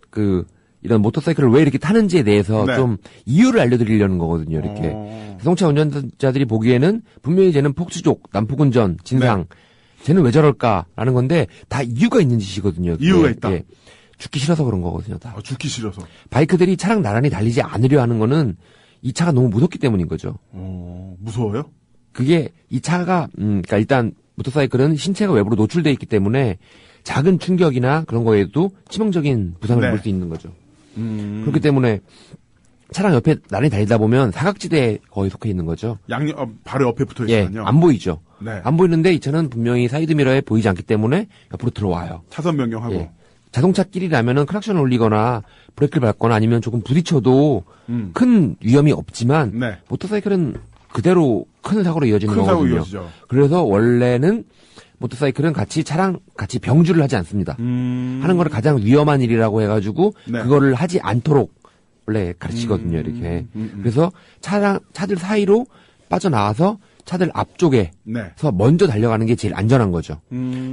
이런 모터사이클을 왜 이렇게 타는지에 대해서 네. 좀 이유를 알려드리려는 거거든요. 이렇게 자동차 운전자들이 보기에는 분명히 쟤는 폭주족, 난폭운전, 진상, 쟤는 왜 저럴까라는 건데 다 이유가 있는 짓이거든요. 이유가 있다. 예. 죽기 싫어서 그런 거거든요. 다. 죽기 싫어서. 바이크들이 차랑 나란히 달리지 않으려 하는 거는 이 차가 너무 무섭기 때문인 거죠. 무서워요? 그게 이 차가 그러니까 일단 모터사이클은 신체가 외부로 노출돼 있기 때문에 작은 충격이나 그런 거에도 치명적인 부상을 네. 입을 수 있는 거죠. 그렇기 때문에 차랑 옆에 나란히 달리다 보면 사각지대에 거의 속해 있는 거죠. 바로 옆에 붙어 예, 있거든요. 안 보이죠. 네. 안 보이는데 이 차는 분명히 사이드미러에 보이지 않기 때문에 옆으로 들어와요. 차선 변경하고. 예. 자동차끼리라면은 클락션을 울리거나 브레이크를 밟거나 아니면 조금 부딪혀도 큰 위험이 없지만 네. 모터사이클은 그대로 큰 사고로 이어지는 큰 사고 거거든요. 이어지죠. 그래서 원래는 모터사이클은 차랑 같이 병주를 하지 않습니다. 하는 거를 가장 위험한 일이라고 해가지고 네. 그거를 하지 않도록 원래 가르치거든요. 이렇게. 그래서 차들 사이로 빠져나와서 차들 앞쪽에서 네. 먼저 달려가는 게 제일 안전한 거죠.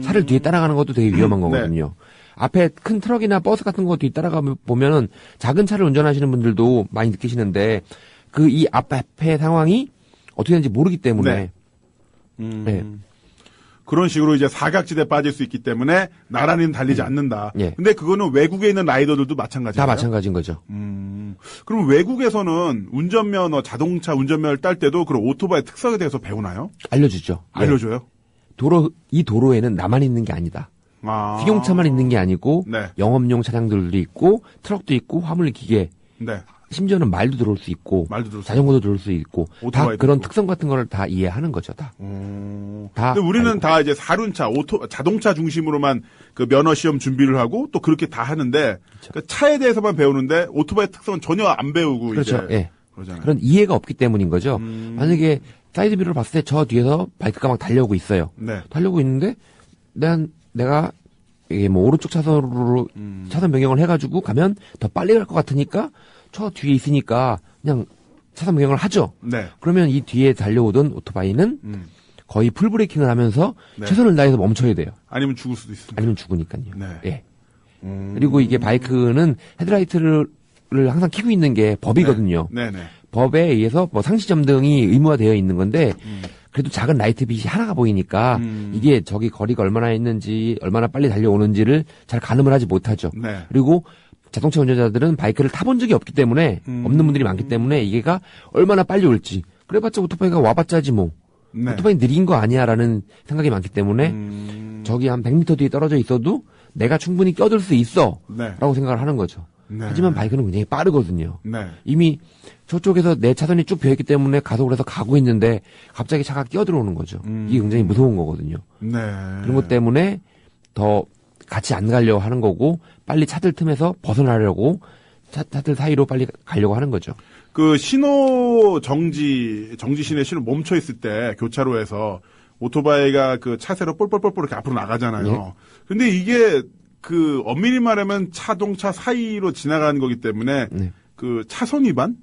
차를 뒤에 따라가는 것도 되게 위험한 네. 거거든요. 앞에 큰 트럭이나 버스 같은 거 뒤에 따라가 보면은 작은 차를 운전하시는 분들도 많이 느끼시는데 이 앞에 상황이 어떻게 되는지 모르기 때문에 네. 그런 식으로 이제 사각지대에 빠질 수 있기 때문에 나란히는 달리지 않는다. 예. 근데 그거는 외국에 있는 라이더들도 마찬가지예요. 다 마찬가지인 거죠. 그럼 외국에서는 운전면허, 자동차 운전면허를 딸 때도 그런 오토바이 특성에 대해서 배우나요? 알려주죠. 알려줘요? 이 도로에는 나만 있는 게 아니다. 승용차만 있는 게 아니고 네. 영업용 차량들도 있고 트럭도 있고 화물 기계 네. 심지어는 말도 들어올 수 있고 자전거도 들어올 수 있고 다 그런 특성 같은 거를 다 이해하는 거죠. 다. 근데 우리는 다 이제 사륜차, 자동차 중심으로만 그 면허 시험 준비를 하고 또 그렇게 다 하는데 그 차에 대해서만 배우는데 오토바이 특성은 전혀 안 배우고 그렇죠. 이제 예. 그러잖아요. 그런 이해가 없기 때문인 거죠. 만약에 사이드 미러를 봤을 때 저 뒤에서 바이크가 막 달려오고 있어요. 네. 달려오고 있는데 내가 이게 뭐 오른쪽 차선으로 차선 변경을 해가지고 가면 더 빨리 갈 것 같으니까 저 뒤에 있으니까 그냥 차선 변경을 하죠. 네. 그러면 이 뒤에 달려오던 오토바이는 거의 풀브레이킹을 하면서 네. 최선을 다해서 멈춰야 돼요. 아니면 죽을 수도 있습니다. 아니면 죽으니까요. 네. 예. 그리고 이게 바이크는 헤드라이트를 항상 켜고 있는 게 법이거든요. 네. 네. 법에 의해서 뭐 상시점등이 의무화되어 있는 건데 그래도 작은 라이트 빛이 하나가 보이니까 이게 저기 거리가 얼마나 있는지 얼마나 빨리 달려오는지를 잘 가늠을 하지 못하죠. 네. 그리고 자동차 운전자들은 바이크를 타본 적이 없기 때문에 없는 분들이 많기 때문에 이게가 얼마나 빨리 올지 그래봤자 오토바이가 와봤자지 뭐 네. 오토바이 느린 거 아니야라는 생각이 많기 때문에 저기 한 100m 뒤에 떨어져 있어도 내가 충분히 껴들 수 있어 네. 라고 생각을 하는 거죠. 네. 하지만 바이크는 굉장히 빠르거든요. 네. 이미 저쪽에서 내 차선이 쭉 비어있기 때문에 가속을 해서 가고 있는데 갑자기 차가 끼어들어오는 거죠. 이게 굉장히 무서운 거거든요. 네. 그런 것 때문에 더 같이 안 가려고 하는 거고 빨리 차들 틈에서 벗어나려고 차들 사이로 빨리 가려고 하는 거죠. 그 신호 정지 신호에 신호 멈춰 있을 때 교차로에서 오토바이가 그 차세로 뻘뻘뻘뻘 이렇게 앞으로 나가잖아요. 예. 근데 이게 그 엄밀히 말하면 자동차 사이로 지나가는 거기 때문에 그 차선 위반?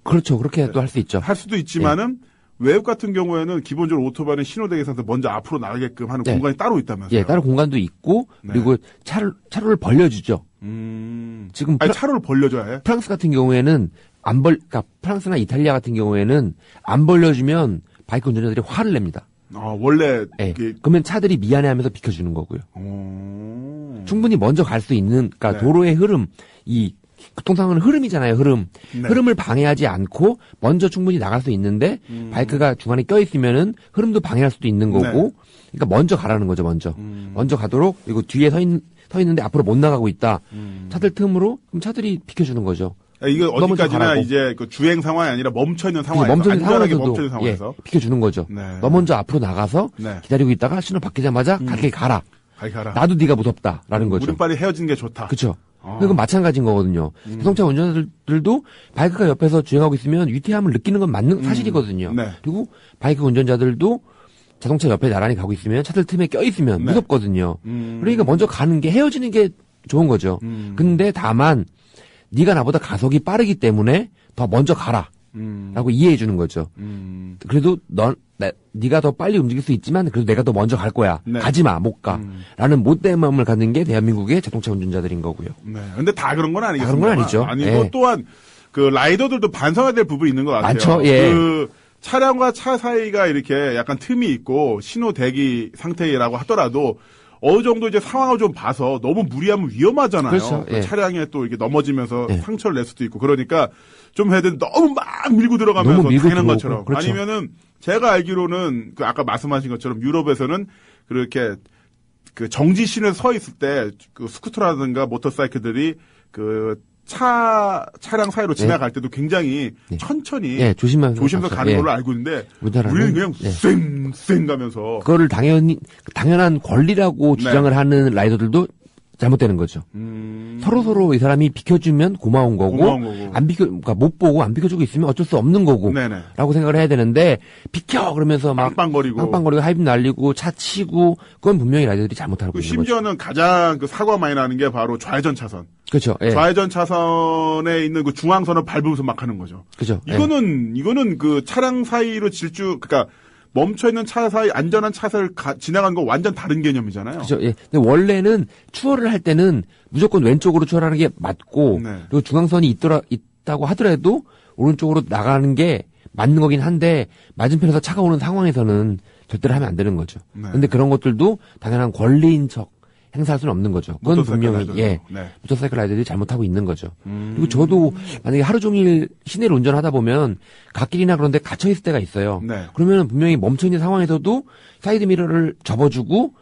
그렇죠. 그렇게 또 할 수 있죠. 할 수도 있지만은 외국 같은 경우에는 기본적으로 오토바이는 신호대기에서 먼저 앞으로 나가게끔 하는 공간이 따로 있다면서요. 예, 따로 공간도 있고 그리고 차로를 벌려주죠. 지금 차로를 벌려줘야 해. 프랑스 같은 경우에는 그러니까 프랑스나 이탈리아 같은 경우에는 안 벌려주면 바이크 운전자들이 화를 냅니다. 원래 그러면 차들이 미안해하면서 비켜주는 거고요. 충분히 먼저 갈 수 있는 그러니까 도로의 흐름 이 교통상은 흐름이잖아요. 흐름을 방해하지 않고 먼저 충분히 나갈 수 있는데 바이크가 중간에 껴있으면은 흐름도 방해할 수도 있는 거고 그러니까 먼저 가라는 거죠. 먼저 가도록 그리고 뒤에 서 있는데 앞으로 못 나가고 있다. 차들 틈으로 그럼 차들이 비켜주는 거죠. 이거 어디까지나 이제 그 주행 상황이 아니라 멈춰 있는 상황에서 안전하게 멈춰 있는 상황에서 비켜주는 거죠. 너 먼저 앞으로 나가서 기다리고 있다가 신호 바뀌자마자 가게 가라. 나도 네가 무섭다라는 거죠. 우린 빨리 헤어지는 게 좋다. 그렇죠. 그건 마찬가지인 거거든요. 자동차 운전자들도 바이크가 옆에서 주행하고 있으면 위태함을 느끼는 건 맞는 사실이거든요. 그리고 바이크 운전자들도 자동차 옆에 나란히 가고 있으면 차들 틈에 껴있으면 무섭거든요. 그러니까 먼저 가는 게 헤어지는 게 좋은 거죠. 근데 다만 네가 나보다 가속이 빠르기 때문에 더 먼저 가라. 라고 이해해 주는 거죠. 그래도 네가 더 빨리 움직일 수 있지만 그래도 내가 더 먼저 갈 거야. 네. 가지마, 못 가. 라는 못된 마음을 갖는 게 대한민국의 자동차 운전자들인 거고요. 네. 근데 다 그런 건 아니겠습니다. 다 그런 건 아니죠. 아니고 예. 또한 그 라이더들도 반성해야 될 부분이 있는 것 같아요. 많죠. 예. 그 차량과 차 사이가 이렇게 약간 틈이 있고 신호 대기 상태라고 하더라도 어느 정도 이제 상황을 좀 봐서 너무 무리하면 위험하잖아요. 그렇죠. 그 예. 차량에 또 이렇게 넘어지면서 예. 상처를 낼 수도 있고 그러니까 좀 해야 되는데 너무 막 밀고 들어가면서 너무 밀고 당연한 들어오고, 것처럼 그렇죠. 아니면은 제가 알기로는 그 아까 말씀하신 것처럼 유럽에서는 그렇게 그 정지 신호에 서 있을 때 그 스쿠터라든가 모터사이클들이 그 차량 사이로 지나갈 때도 굉장히 천천히 예, 조심하면서 가는 예. 걸로 알고 있는데 우리나라는 우리는 그냥 예. 쌩쌩 가면서 그거를 당연한 권리라고 주장을 하는 라이더들도 잘못되는 거죠. 서로 이 사람이 비켜주면 고마운 거고, 그러니까 못 보고 안 비켜주고 있으면 어쩔 수 없는 거고, 네네. 라고 생각을 해야 되는데, 비켜! 그러면서 막, 빵빵거리고, 하이브 날리고, 차 치고, 그건 분명히 라이더들이 잘못하고 그 있는 심지어는 거죠. 가장 그 사고가 많이 나는 게 바로 좌회전 차선. 그렇죠. 예. 좌회전 차선에 있는 그 중앙선을 밟으면서 막 하는 거죠. 그죠. 이거는 그 차량 사이로 그러니까 멈춰있는 차 사이 안전한 차선을 지나가는 거 완전 다른 개념이잖아요. 그죠. 예. 근데 원래는 추월을 할 때는 무조건 왼쪽으로 추월하는 게 맞고, 네. 그리고 중앙선이 있다고 하더라도 오른쪽으로 나가는 게 맞는 거긴 한데, 맞은편에서 차가 오는 상황에서는 절대로 하면 안 되는 거죠. 네. 근데 그런 것들도 당연한 권리인 척 행사할 수는 없는 거죠. 그건 분명히, 예. 네. 모터사이클 라이더들이 잘못하고 있는 거죠. 그리고 저도 만약에 하루 종일 시내를 운전하다 보면 갓길이나 그런 데 갇혀있을 때가 있어요. 네. 그러면 분명히 멈춰있는 상황에서도 사이드 미러를 접어주고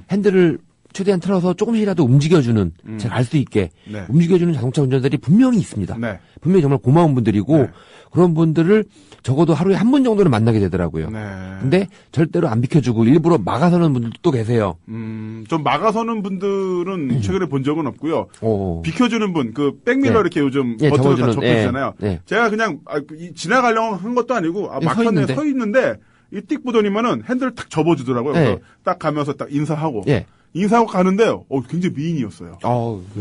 핸들을 최대한 틀어서 조금씩이라도 움직여주는, 제가 갈 수 있게 네. 움직여주는 자동차 운전자들이 분명히 있습니다. 네. 분명히 정말 고마운 분들이고 네. 그런 분들을 적어도 하루에 한 번 정도는 만나게 되더라고요. 네. 근데 절대로 안 비켜주고 일부러 막아서는 분들도 또 계세요. 좀 막아서는 분들은 최근에 본 적은 없고요. 오. 비켜주는 분, 그 백미러 네. 이렇게 요즘 예, 버튼을 다 접어주는, 접혀주잖아요. 예, 예. 제가 그냥 지나가려고 한 것도 아니고 예, 막혔네 서 있는데 이 띡 보더니만은 핸들을 탁 접어주더라고요. 예. 그래서 딱 가면서 딱 인사하고 예. 인사하고 가는데요. 굉장히 미인이었어요.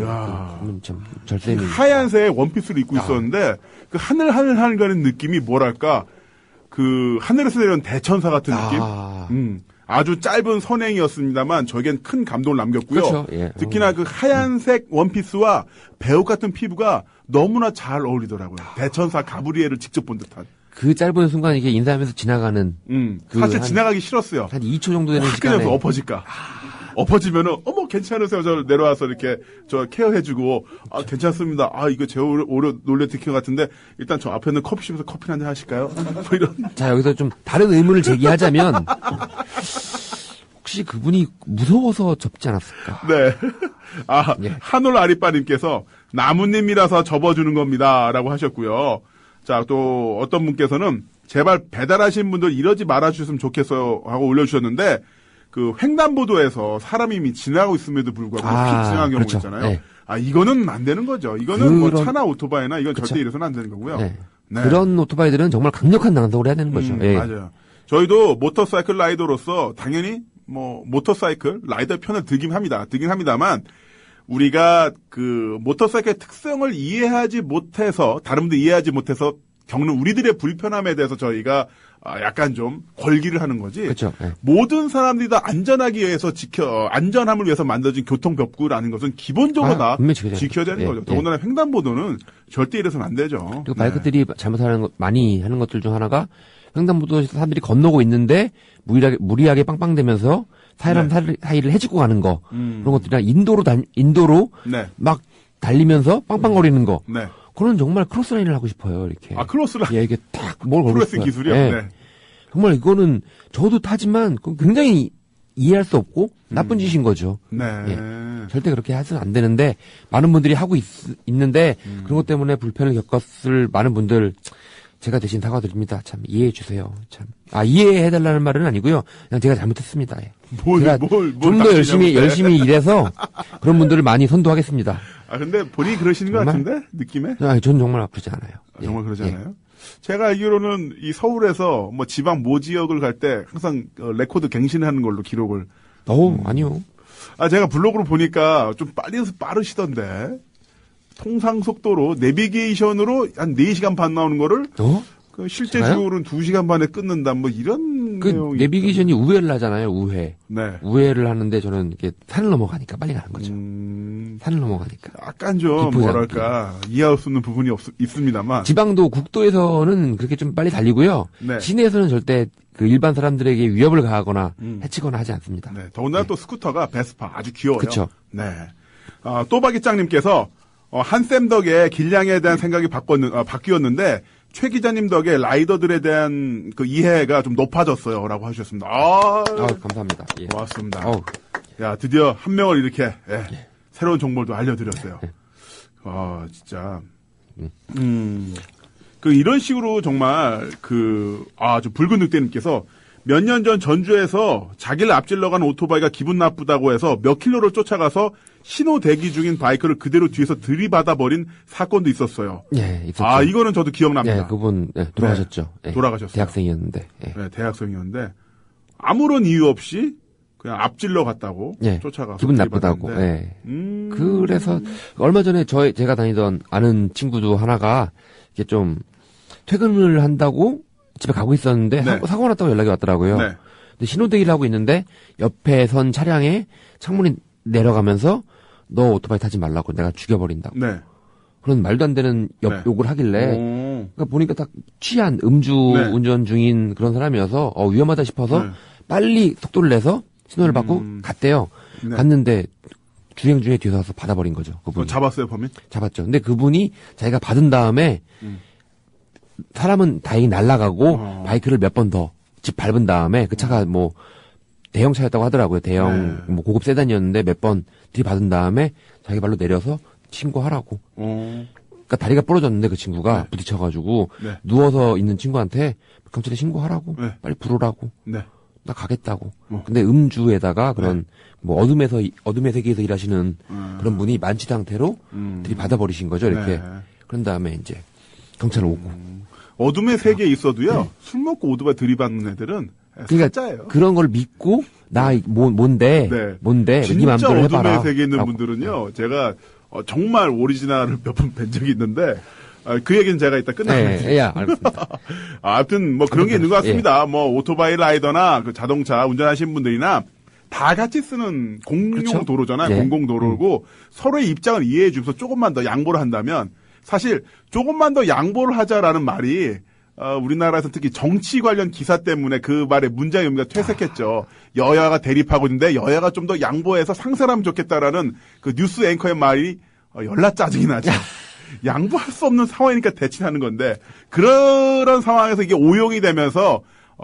야, 참 절세미. 하얀색 원피스를 입고 있었는데 그 하늘하늘하는 느낌이 뭐랄까 그 하늘에서 내려온 대천사 같은 느낌. 아주 짧은 선행이었습니다만 저에겐 큰 감동을 남겼고요. 그렇죠. 예. 특히나 그 하얀색 원피스와 배옥 같은 피부가 너무나 잘 어울리더라고요. 대천사 가브리엘을 직접 본 듯한. 그 짧은 순간 이게 인사하면서 지나가는. 사실 지나가기 싫었어요. 한 2초 정도 되는 시간에. 그냥 엎어질까. 엎어지면은 괜찮으세요. 저 내려와서 이렇게 저 케어해주고 괜찮습니다. 이거 제가 오래 놀래트킨 것 같은데 일단 저 앞에 있는 커피숍에서 커피 한잔 하실까요? 뭐 이런. 자 여기서 좀 다른 의문을 제기하자면 혹시 그분이 무서워서 접지 않았을까? 네. 예. 한올 아리빠님께서 나무님이라서 접어주는 겁니다라고 하셨고요. 자 또 어떤 분께서는 제발 배달하신 분들 이러지 말아주셨으면 좋겠어요 하고 올려주셨는데. 그 횡단보도에서 사람이 이미 지나가고 있음에도 불구하고 휙 지나간 경우 그렇죠. 있잖아요. 네. 이거는 안 되는 거죠. 이거는 뭐 차나 오토바이나 이건 그렇죠. 절대 이래서는 안 되는 거고요. 네. 네. 그런 오토바이들은 정말 강력한 단속을 해야 되는 거죠. 예. 맞아요. 저희도 모터사이클 라이더로서 당연히 뭐 모터사이클 라이더 편을 들긴 합니다만 우리가 그 모터사이클의 특성을 이해하지 못해서 다른 분들 이해하지 못해서 겪는 우리들의 불편함에 대해서 저희가 약간 좀 걸기를 하는 거지. 그렇죠. 네. 모든 사람들이 다 안전하기 위해서 안전함을 위해서 만들어진 교통법규라는 것은 기본적으로 다 지켜야 되는 거죠. 더군다나 횡단보도는 절대 이래서는 안 되죠. 그리고 바이크들이 많이 하는 것들 중 하나가 횡단보도에서 사람들이 건너고 있는데 무리하게 빵빵대면서 사람 사이를 해주고 가는 거. 그런 것들이나 인도로 네. 막 달리면서 빵빵거리는 거. 네. 그건 정말 크로스라인을 하고 싶어요, 이렇게. 크로스라인? 예, 이게 딱 뭘 걸고 크로스 기술이요? 네. 네. 정말 이거는 저도 타지만 굉장히 이해할 수 없고 나쁜 짓인 거죠. 네. 예. 절대 그렇게 해서는 안 되는데 많은 분들이 하고 있는데 그런 것 때문에 불편을 겪었을 많은 분들 제가 대신 사과드립니다. 참 이해해 주세요. 참. 이해해 달라는 말은 아니고요. 그냥 제가 잘못했습니다. 예. 좀 더 열심히 일해서 그런 분들을 많이 선도하겠습니다. 근데 본인이 그러시는 것 같은데? 느낌에? 저는 정말 아프지 않아요. 정말 그러지 않아요? 제가 알기로는 이 서울에서 뭐 지방 모 지역을 갈 때 항상 레코드 갱신하는 걸로 기록을. 아니요. 제가 블로그로 보니까 좀 빠르시던데. 통상속도로 내비게이션으로 한 4시간 반 나오는 거를 실제 제가요? 주로는 2시간 반에 끊는다 뭐 이런 그 내용이 내비게이션이 우회를 하잖아요. 우회. 네. 우회를 하는데 저는 이렇게 산을 넘어가니까 빨리 가는 거죠. 산을 넘어가니까. 약간 좀 기쁘지 뭐랄까 이해할 수 없는 부분이 있습니다만. 지방도 국도에서는 그렇게 좀 빨리 달리고요. 네. 시내에서는 절대 그 일반 사람들에게 위협을 가하거나 해치거나 하지 않습니다. 네. 더군다나 또 스쿠터가 베스파 아주 귀여워요. 그쵸. 네. 또박이짱님께서 한쌤 덕에 길냥이에 대한 생각이 바뀌었는데 최 기자님 덕에 라이더들에 대한 그 이해가 좀 높아졌어요라고 하셨습니다. 감사합니다. 예. 고맙습니다. 야, 드디어 한 명을 이렇게 새로운 정보도 알려드렸어요. 진짜 이런 식으로 정말 좀 붉은 늑대님께서 몇 년 전 전주에서 자기를 앞질러 간 오토바이가 기분 나쁘다고 해서 몇 킬로를 쫓아가서 신호 대기 중인 바이크를 그대로 뒤에서 들이받아버린 사건도 있었어요. 예, 있었죠. 이거는 저도 기억납니다. 예, 그분 돌아가셨죠. 네, 예, 돌아가셨어요. 대학생이었는데. 예. 네, 대학생이었는데 아무런 이유 없이 그냥 앞질러 갔다고 쫓아가서 기분 나쁘다고. 예. 그래서 얼마 전에 제가 다니던 아는 친구도 하나가 이게 좀 퇴근을 한다고 집에 가고 있었는데 사고가 났다고 연락이 왔더라고요. 네. 근데 신호대기를 하고 있는데 옆에 선 차량에 창문이 내려가면서 너 오토바이 타지 말라고 내가 죽여버린다고. 네. 그런 말도 안 되는 욕을 하길래 그러니까 보니까 딱 취한 음주 운전 중인 그런 사람이어서 위험하다 싶어서 빨리 속도를 내서 신호를 받고 갔대요. 네. 갔는데 주행 중에 뒤에서 와서 받아버린 거죠. 그분이. 잡았어요, 범인? 잡았죠. 근데 그분이 자기가 받은 다음에 사람은 다행히 날아가고 바이크를 몇 번 더 집 밟은 다음에 그 차가 뭐 대형차였다고 하더라고요. 대형 뭐 고급 세단이었는데 몇 번 들이받은 다음에 자기 발로 내려서 신고하라고. 그러니까 다리가 부러졌는데 그 친구가 부딪혀가지고 누워서 있는 친구한테 경찰에 신고하라고. 빨리 부르라고. 나 가겠다고. 근데 음주에다가 그런 뭐 어둠의 세계에서 일하시는 그런 분이 만취 상태로 들이받아버리신 거죠. 이렇게. 그런 다음에 이제 경찰 오고. 어둠의 세계에 있어도요. 술 먹고 오토바이 들이받는 애들은 사짜예요. 그런 걸 믿고 뭔데 네 진짜 맘대로 해봐라. 어둠의 세계에 있는 분들은요. 제가 정말 오리지널을 몇 번 뵌 적이 있는데 그 얘기는 제가 이따 끝나겠습니다. 예, 알겠습니다. 아무튼 뭐 그런 게 있는 것 같습니다. 뭐 오토바이 라이더나 그 자동차 운전하시는 분들이나 다 같이 쓰는 공용 도로잖아요. 공공도로고 서로의 입장을 이해해 주면서 조금만 더 양보를 한다면 사실 조금만 더 양보를 하자라는 말이 우리나라에서 특히 정치 관련 기사 때문에 그 말의 문장의 의미가 퇴색했죠. 여야가 대립하고 있는데 여야가 좀 더 양보해서 상생하면 좋겠다라는 그 뉴스 앵커의 말이 열나 짜증이 나죠. 양보할 수 없는 상황이니까 대치하는 건데 그런 상황에서 이게 오용이 되면서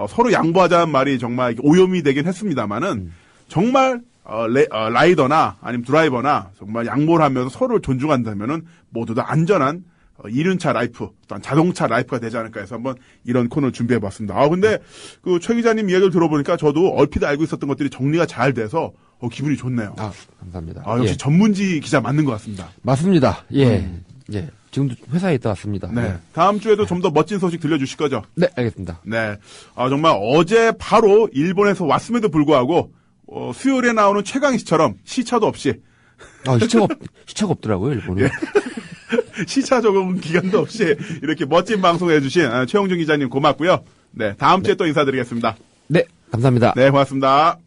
서로 양보하자는 말이 정말 오염이 되긴 했습니다만은 정말 라이더나 아니면 드라이버나 정말 양보를 하면서 서로를 존중한다면은 모두 다 안전한 이륜차 라이프, 또한 자동차 라이프가 되지 않을까 해서 한번 이런 코너를 준비해봤습니다. 근데 그 최 기자님 이야기를 들어보니까 저도 얼핏 알고 있었던 것들이 정리가 잘 돼서 기분이 좋네요. 감사합니다. 역시 전문지 기자 맞는 것 같습니다. 맞습니다. 예. 지금도 회사에 있다 왔습니다. 네. 다음 주에도 좀 더 멋진 소식 들려주실 거죠? 네, 알겠습니다. 네. 정말 어제 바로 일본에서 왔음에도 불구하고 수요일에 나오는 최강희처럼 시차도 없이 시차가 없더라고요, 일본은. 시차 적응 기간도 없이 이렇게 멋진 방송 해주신 최영준 기자님 고맙고요. 네, 다음 주에 또 인사드리겠습니다. 네, 감사합니다. 네, 고맙습니다.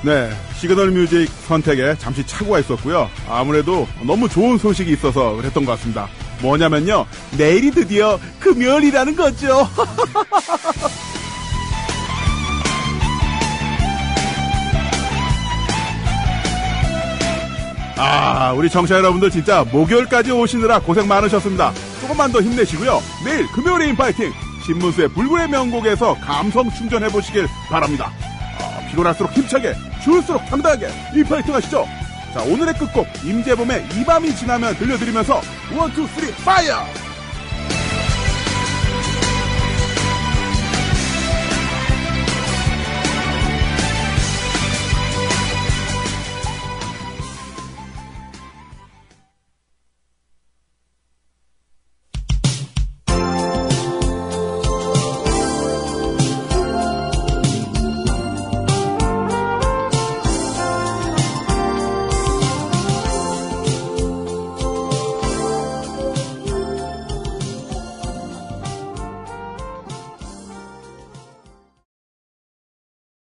네, 시그널 뮤직 선택에 잠시 착오가 있었고요. 아무래도 너무 좋은 소식이 있어서 그랬던 것 같습니다. 뭐냐면요, 내일이 드디어 금요일이라는 거죠. 우리 청취자 여러분들 진짜 목요일까지 오시느라 고생 많으셨습니다. 조금만 더 힘내시고요. 내일 금요일의 인파이팅 신문수의 불굴의 명곡에서 감성 충전해보시길 바랍니다. 피곤할수록 힘차게, 추울수록 당당하게 이 파이팅 하시죠. 자, 오늘의 끝곡 임재범의 이 밤이 지나면 들려드리면서 1, 2, 3 파이어!